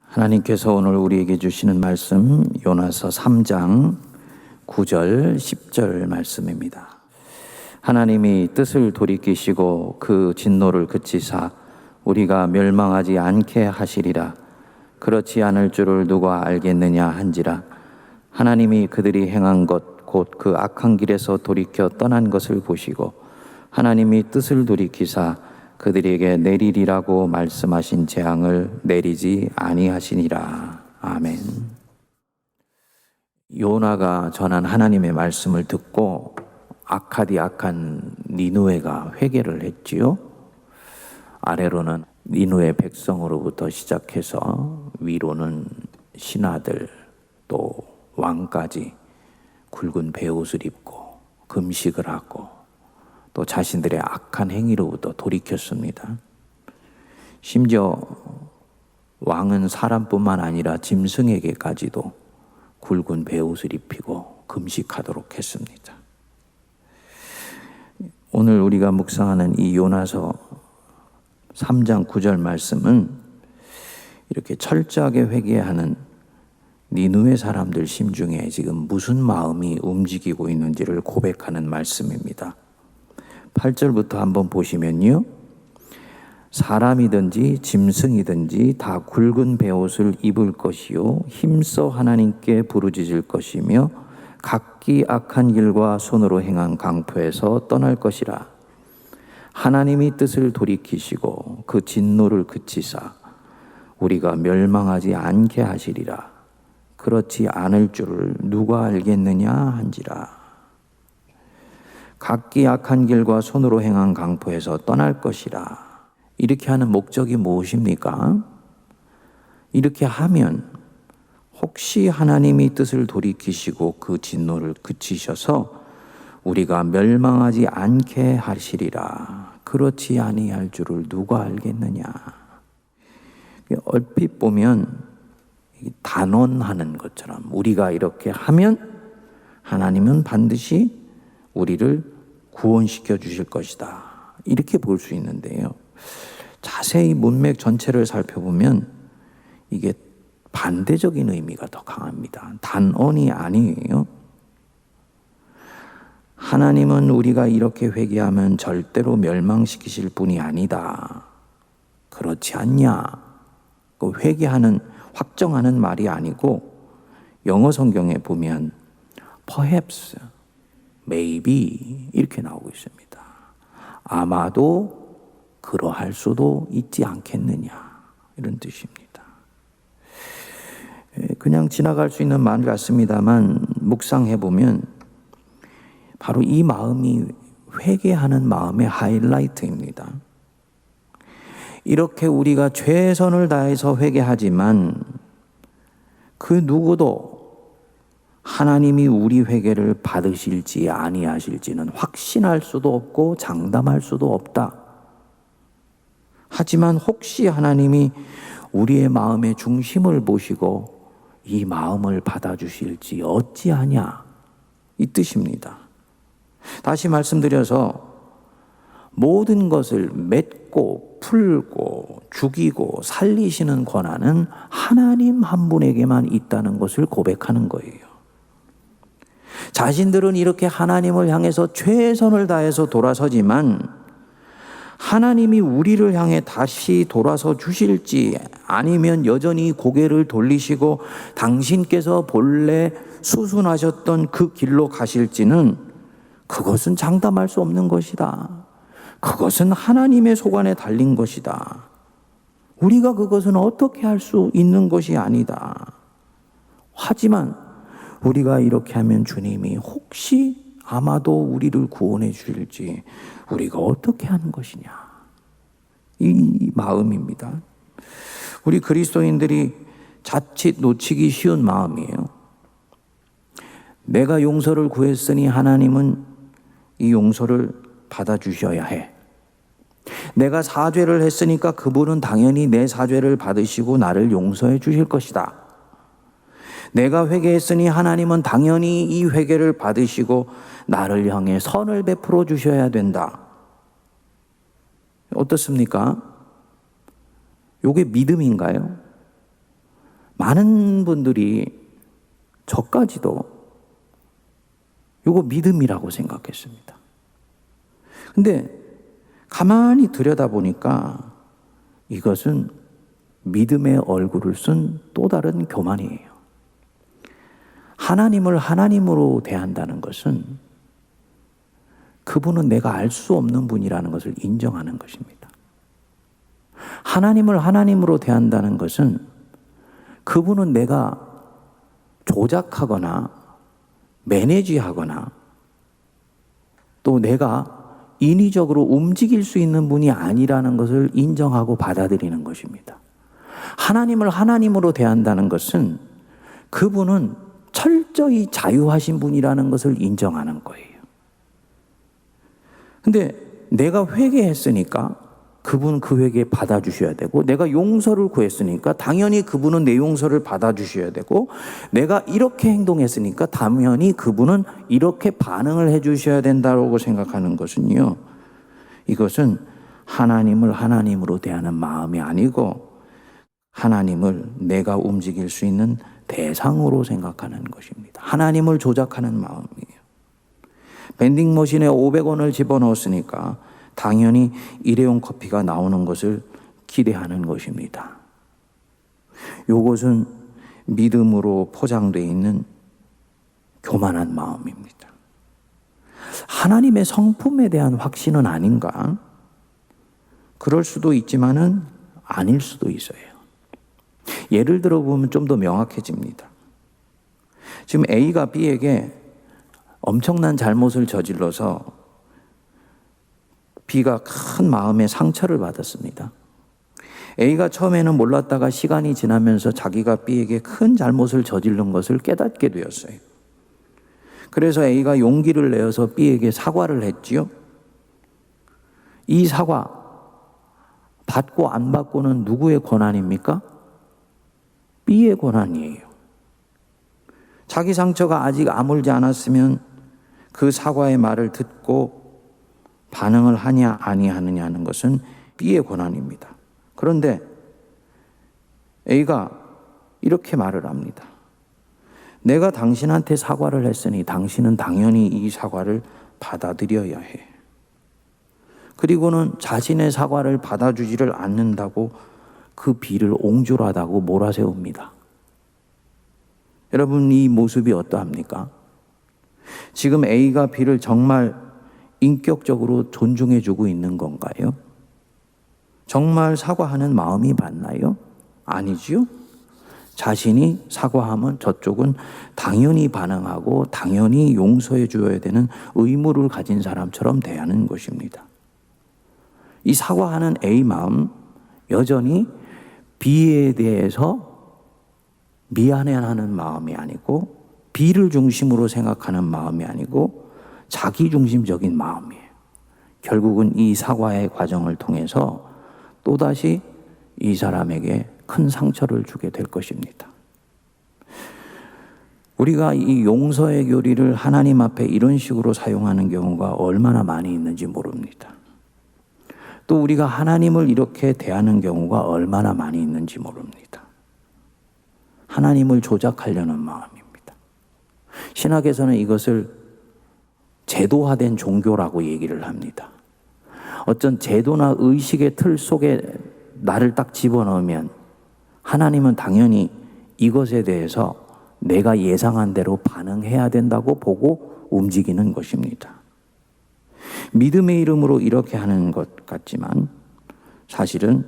하나님께서 오늘 우리에게 주시는 말씀 요나서 3장 9절 10절 말씀입니다. 하나님이 뜻을 돌이키시고 그 진노를 그치사 우리가 멸망하지 않게 하시리라. 그렇지 않을 줄을 누가 알겠느냐 한지라. 하나님이 그들이 행한 것 곧 그 악한 길에서 돌이켜 떠난 것을 보시고 하나님이 뜻을 돌이키사 그들에게 내리리라고 말씀하신 재앙을 내리지 아니하시니라. 아멘. 요나가 전한 하나님의 말씀을 듣고 악한 니느웨가 회개를 했지요. 아래로는 니느웨 백성으로부터 시작해서 위로는 신하들 또 왕까지 굵은 베옷을 입고 금식을 하고 또 자신들의 악한 행위로부터 돌이켰습니다. 심지어 왕은 사람뿐만 아니라 짐승에게까지도 굵은 베옷을 입히고 금식하도록 했습니다. 오늘 우리가 묵상하는 이 요나서 3장 9절 말씀은 이렇게 철저하게 회개하는 니느웨 사람들 심중에 지금 무슨 마음이 움직이고 있는지를 고백하는 말씀입니다. 8절부터 한번 보시면요. 사람이든지 짐승이든지 다 굵은 베옷을 입을 것이요 힘써 하나님께 부르짖을 것이며 각기 악한 길과 손으로 행한 강포에서 떠날 것이라. 하나님이 뜻을 돌이키시고 그 진노를 그치사 우리가 멸망하지 않게 하시리라. 그렇지 않을 줄을 누가 알겠느냐 한지라. 각기 악한 길과 손으로 행한 강포에서 떠날 것이라. 이렇게 하는 목적이 무엇입니까? 이렇게 하면 혹시 하나님이 뜻을 돌이키시고 그 진노를 그치셔서 우리가 멸망하지 않게 하시리라. 그렇지 아니할 줄을 누가 알겠느냐. 얼핏 보면 단언하는 것처럼 우리가 이렇게 하면 하나님은 반드시 우리를 구원시켜 주실 것이다. 이렇게 볼 수 있는데요. 자세히 문맥 전체를 살펴보면 이게 반대적인 의미가 더 강합니다. 단언이 아니에요. 하나님은 우리가 이렇게 회개하면 절대로 멸망시키실 분이 아니다. 그렇지 않냐? 그 회개하는 확정하는 말이 아니고 영어 성경에 보면 perhaps, maybe 이렇게 나오고 있습니다. 아마도 그러할 수도 있지 않겠느냐 이런 뜻입니다. 그냥 지나갈 수 있는 말 같습니다만 묵상해 보면 바로 이 마음이 회개하는 마음의 하이라이트입니다. 이렇게 우리가 최선을 다해서 회개하지만 그 누구도 하나님이 우리 회개를 받으실지 아니하실지는 확신할 수도 없고 장담할 수도 없다. 하지만 혹시 하나님이 우리의 마음의 중심을 보시고 이 마음을 받아주실지 어찌하냐 이 뜻입니다. 다시 말씀드려서 모든 것을 맺고 풀고 죽이고 살리시는 권한은 하나님 한 분에게만 있다는 것을 고백하는 거예요. 자신들은 이렇게 하나님을 향해서 최선을 다해서 돌아서지만 하나님이 우리를 향해 다시 돌아서 주실지 아니면 여전히 고개를 돌리시고 당신께서 본래 수순하셨던 그 길로 가실지는 그것은 장담할 수 없는 것이다. 그것은 하나님의 소관에 달린 것이다. 우리가 그것은 어떻게 할 수 있는 것이 아니다. 하지만 우리가 이렇게 하면 주님이 혹시 아마도 우리를 구원해 주실지 우리가 어떻게 하는 것이냐. 이 마음입니다. 우리 그리스도인들이 자칫 놓치기 쉬운 마음이에요. 내가 용서를 구했으니 하나님은 이 용서를 받아주셔야 해. 내가 사죄를 했으니까 그분은 당연히 내 사죄를 받으시고 나를 용서해 주실 것이다. 내가 회개했으니 하나님은 당연히 이 회개를 받으시고 나를 향해 선을 베풀어 주셔야 된다. 어떻습니까? 이게 믿음인가요? 많은 분들이 저까지도 이거 믿음이라고 생각했습니다. 근데 가만히 들여다보니까 이것은 믿음의 얼굴을 쓴 또 다른 교만이에요. 하나님을 하나님으로 대한다는 것은 그분은 내가 알 수 없는 분이라는 것을 인정하는 것입니다. 하나님을 하나님으로 대한다는 것은 그분은 내가 조작하거나 매니지하거나 또 내가 인위적으로 움직일 수 있는 분이 아니라는 것을 인정하고 받아들이는 것입니다. 하나님을 하나님으로 대한다는 것은 그분은 철저히 자유하신 분이라는 것을 인정하는 거예요. 근데 내가 회개했으니까 그분 그 회개 받아주셔야 되고, 내가 용서를 구했으니까 당연히 그분은 내 용서를 받아주셔야 되고, 내가 이렇게 행동했으니까 당연히 그분은 이렇게 반응을 해주셔야 된다고 생각하는 것은요, 이것은 하나님을 하나님으로 대하는 마음이 아니고 하나님을 내가 움직일 수 있는 대상으로 생각하는 것입니다. 하나님을 조작하는 마음이에요. 밴딩머신에 500원을 집어넣었으니까 당연히 일회용 커피가 나오는 것을 기대하는 것입니다. 이것은 믿음으로 포장되어 있는 교만한 마음입니다. 하나님의 성품에 대한 확신은 아닌가? 그럴 수도 있지만은 아닐 수도 있어요. 예를 들어 보면 좀 더 명확해집니다. 지금 A가 B에게 엄청난 잘못을 저질러서 B가 큰 마음의 상처를 받았습니다. A가 처음에는 몰랐다가 시간이 지나면서 자기가 B에게 큰 잘못을 저지른 것을 깨닫게 되었어요. 그래서 A가 용기를 내어서 B에게 사과를 했지요. 이 사과 받고 안 받고는 누구의 권한입니까? B의 권한이에요. 자기 상처가 아직 아물지 않았으면 그 사과의 말을 듣고 반응을 하냐 아니하느냐는 것은 B의 권한입니다. 그런데 A가 이렇게 말을 합니다. 내가 당신한테 사과를 했으니 당신은 당연히 이 사과를 받아들여야 해. 그리고는 자신의 사과를 받아주지를 않는다고 그 B를 옹졸하다고 몰아세웁니다. 여러분, 이 모습이 어떠합니까? 지금 A가 B를 정말 인격적으로 존중해주고 있는 건가요? 정말 사과하는 마음이 맞나요? 아니지요? 자신이 사과하면 저쪽은 당연히 반응하고 당연히 용서해 줘야 되는 의무를 가진 사람처럼 대하는 것입니다. 이 사과하는 A 마음, 여전히 B에 대해서 미안해하는 마음이 아니고 B를 중심으로 생각하는 마음이 아니고 자기 중심적인 마음이에요. 결국은 이 사과의 과정을 통해서 또다시 이 사람에게 큰 상처를 주게 될 것입니다. 우리가 이 용서의 교리를 하나님 앞에 이런 식으로 사용하는 경우가 얼마나 많이 있는지 모릅니다. 또 우리가 하나님을 이렇게 대하는 경우가 얼마나 많이 있는지 모릅니다. 하나님을 조작하려는 마음입니다. 신학에서는 이것을 제도화된 종교라고 얘기를 합니다. 어떤 제도나 의식의 틀 속에 나를 딱 집어넣으면 하나님은 당연히 이것에 대해서 내가 예상한 대로 반응해야 된다고 보고 움직이는 것입니다. 믿음의 이름으로 이렇게 하는 것 같지만 사실은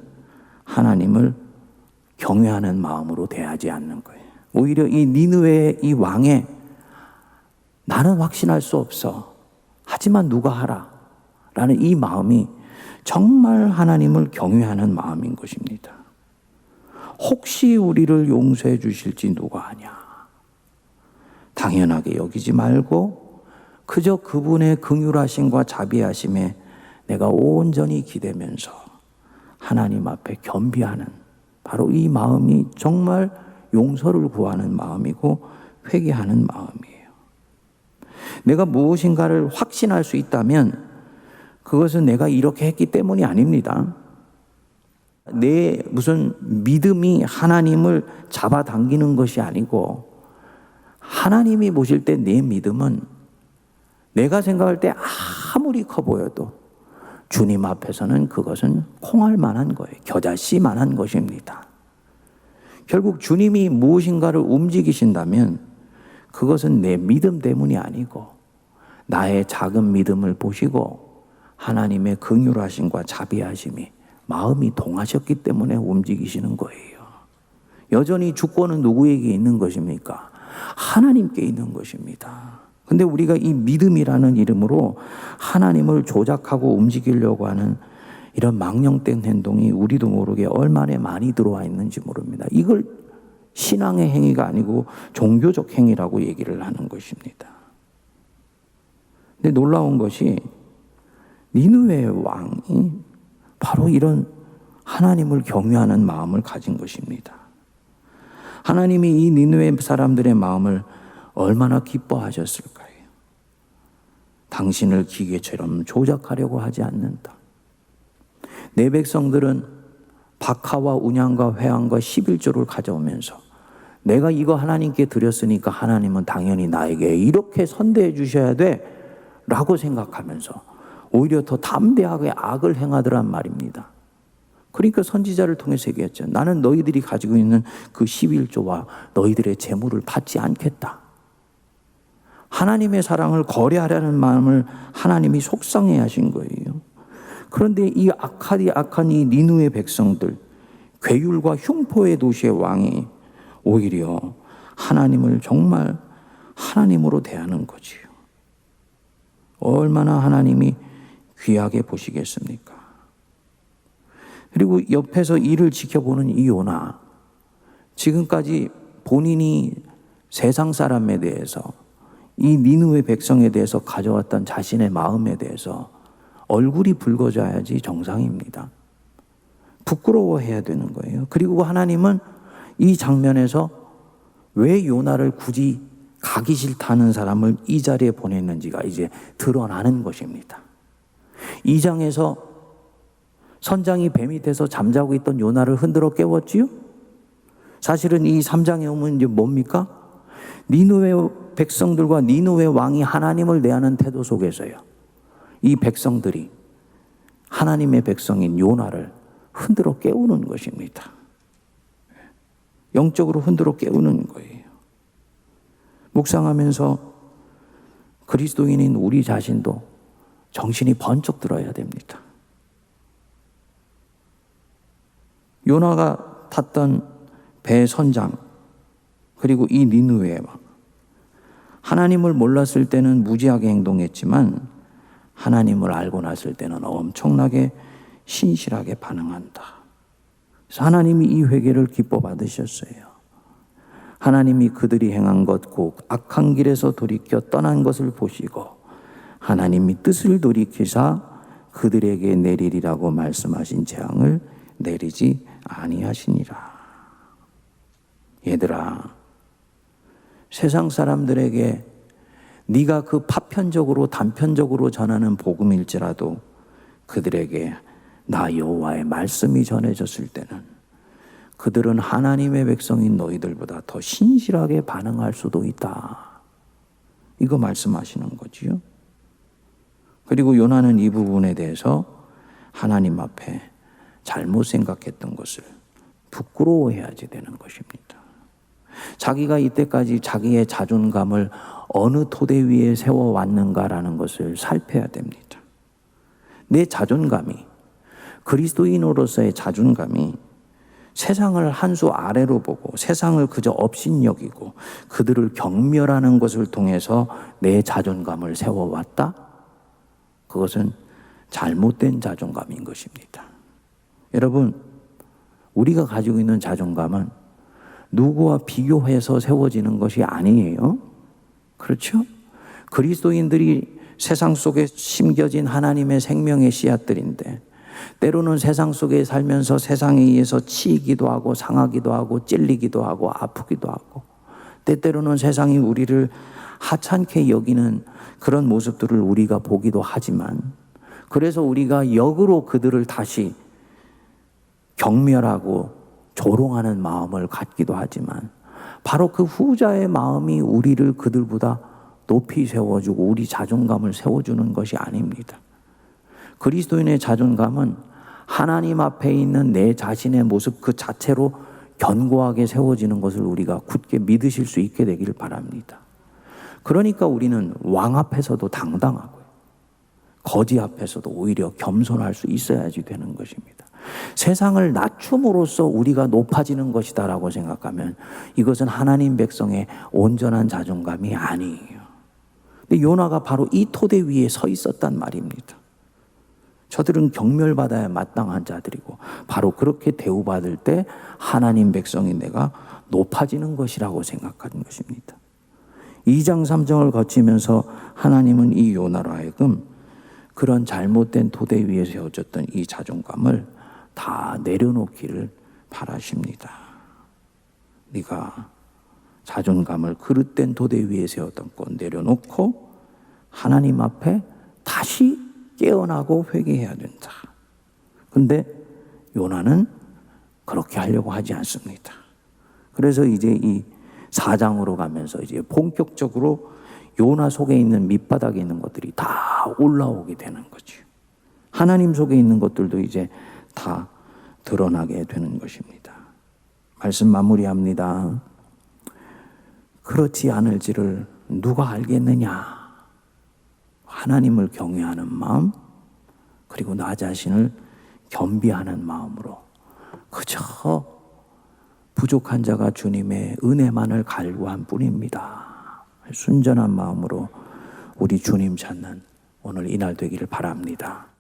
하나님을 경외하는 마음으로 대하지 않는 거예요. 오히려 이 니느웨의 이 왕에 나는 확신할 수 없어. 하지만 누가 하라. 라는 이 마음이 정말 하나님을 경외하는 마음인 것입니다. 혹시 우리를 용서해 주실지 누가 아냐. 당연하게 여기지 말고 그저 그분의 긍휼하심과 자비하심에 내가 온전히 기대면서 하나님 앞에 겸비하는 바로 이 마음이 정말 용서를 구하는 마음이고 회개하는 마음이에요. 내가 무엇인가를 확신할 수 있다면 그것은 내가 이렇게 했기 때문이 아닙니다. 내 무슨 믿음이 하나님을 잡아당기는 것이 아니고 하나님이 보실 때 내 믿음은 내가 생각할 때 아무리 커 보여도 주님 앞에서는 그것은 콩알 만한 거예요. 겨자씨 만한 것입니다. 결국 주님이 무엇인가를 움직이신다면 그것은 내 믿음 때문이 아니고 나의 작은 믿음을 보시고 하나님의 긍휼하심과 자비하심이 마음이 동하셨기 때문에 움직이시는 거예요. 여전히 주권은 누구에게 있는 것입니까? 하나님께 있는 것입니다. 근데 우리가 이 믿음이라는 이름으로 하나님을 조작하고 움직이려고 하는 이런 망령된 행동이 우리도 모르게 얼마나 많이 들어와 있는지 모릅니다. 이걸 신앙의 행위가 아니고 종교적 행위라고 얘기를 하는 것입니다. 근데 놀라운 것이 니느웨 왕이 바로 이런 하나님을 경외하는 마음을 가진 것입니다. 하나님이 이 니느웨 사람들의 마음을 얼마나 기뻐하셨을까요? 당신을 기계처럼 조작하려고 하지 않는다. 내 백성들은 박하와 운양과 회양과 11조를 가져오면서 내가 이거 하나님께 드렸으니까 하나님은 당연히 나에게 이렇게 선대해 주셔야 돼 라고 생각하면서 오히려 더 담대하게 악을 행하더란 말입니다. 그러니까 선지자를 통해서 얘기했죠. 나는 너희들이 가지고 있는 그 11조와 너희들의 재물을 받지 않겠다. 하나님의 사랑을 거래하려는 마음을 하나님이 속상해 하신 거예요. 그런데 이 악한 이 니느웨 백성들, 괴율과 흉포의 도시의 왕이 오히려 하나님을 정말 하나님으로 대하는 거지요. 얼마나 하나님이 귀하게 보시겠습니까? 그리고 옆에서 이를 지켜보는 이 요나, 지금까지 본인이 세상 사람에 대해서 이 니느웨 백성에 대해서 가져왔던 자신의 마음에 대해서 얼굴이 붉어져야지 정상입니다. 부끄러워해야 되는 거예요. 그리고 하나님은 이 장면에서 왜 요나를 굳이 가기 싫다는 사람을 이 자리에 보냈는지가 이제 드러나는 것입니다. 2장에서 선장이 배 밑에서 잠자고 있던 요나를 흔들어 깨웠지요? 사실은 이 3장에 오면 이제 뭡니까? 니느웨 백성들과 니느웨 왕이 하나님을 대하는 태도 속에서요, 이 백성들이 하나님의 백성인 요나를 흔들어 깨우는 것입니다. 영적으로 흔들어 깨우는 거예요. 묵상하면서 그리스도인인 우리 자신도 정신이 번쩍 들어야 됩니다. 요나가 탔던 배 선장, 그리고 이 니느웨 왕, 하나님을 몰랐을 때는 무지하게 행동했지만 하나님을 알고 났을 때는 엄청나게 신실하게 반응한다. 그래서 하나님이 이 회개를 기뻐 받으셨어요. 하나님이 그들이 행한 것 곧 악한 길에서 돌이켜 떠난 것을 보시고 하나님이 뜻을 돌이키사 그들에게 내리리라고 말씀하신 재앙을 내리지 아니하시니라. 얘들아, 세상 사람들에게 네가 그 파편적으로 단편적으로 전하는 복음일지라도 그들에게 나 여호와의 말씀이 전해졌을 때는 그들은 하나님의 백성인 너희들보다 더 신실하게 반응할 수도 있다. 이거 말씀하시는 거지요. 그리고 요나는 이 부분에 대해서 하나님 앞에 잘못 생각했던 것을 부끄러워해야지 되는 것입니다. 자기가 이때까지 자기의 자존감을 어느 토대 위에 세워왔는가라는 것을 살펴야 됩니다. 내 자존감이, 그리스도인으로서의 자존감이 세상을 한 수 아래로 보고 세상을 그저 업신여기고 그들을 경멸하는 것을 통해서 내 자존감을 세워왔다? 그것은 잘못된 자존감인 것입니다. 여러분, 우리가 가지고 있는 자존감은 누구와 비교해서 세워지는 것이 아니에요. 그렇죠? 그리스도인들이 세상 속에 심겨진 하나님의 생명의 씨앗들인데 때로는 세상 속에 살면서 세상에 의해서 치이기도 하고 상하기도 하고 찔리기도 하고 아프기도 하고 때때로는 세상이 우리를 하찮게 여기는 그런 모습들을 우리가 보기도 하지만 그래서 우리가 역으로 그들을 다시 경멸하고 조롱하는 마음을 갖기도 하지만 바로 그 후자의 마음이 우리를 그들보다 높이 세워주고 우리 자존감을 세워주는 것이 아닙니다. 그리스도인의 자존감은 하나님 앞에 있는 내 자신의 모습 그 자체로 견고하게 세워지는 것을 우리가 굳게 믿으실 수 있게 되기를 바랍니다. 그러니까 우리는 왕 앞에서도 당당하고요, 거지 앞에서도 오히려 겸손할 수 있어야지 되는 것입니다. 세상을 낮춤으로써 우리가 높아지는 것이다라고 생각하면 이것은 하나님 백성의 온전한 자존감이 아니에요. 근데 요나가 바로 이 토대 위에 서 있었단 말입니다. 저들은 경멸받아야 마땅한 자들이고 바로 그렇게 대우받을 때 하나님 백성인 내가 높아지는 것이라고 생각하는 것입니다. 2장 3장을 거치면서 하나님은 이 요나로 하여금 그런 잘못된 토대 위에 세워졌던 이 자존감을 다 내려놓기를 바라십니다. 네가 자존감을 그릇된 토대 위에 세웠던 것 내려놓고 하나님 앞에 다시 깨어나고 회개해야 된다. 근데 요나는 그렇게 하려고 하지 않습니다. 그래서 이제 이 4장으로 가면서 이제 본격적으로 요나 속에 있는 밑바닥에 있는 것들이 다 올라오게 되는 거죠. 하나님 속에 있는 것들도 이제 다 드러나게 되는 것입니다. 말씀 마무리합니다. 그렇지 않을지를 누가 알겠느냐? 하나님을 경외하는 마음, 그리고 나 자신을 겸비하는 마음으로 그저 부족한 자가 주님의 은혜만을 갈구한 뿐입니다. 순전한 마음으로 우리 주님 찾는 오늘 이날 되기를 바랍니다.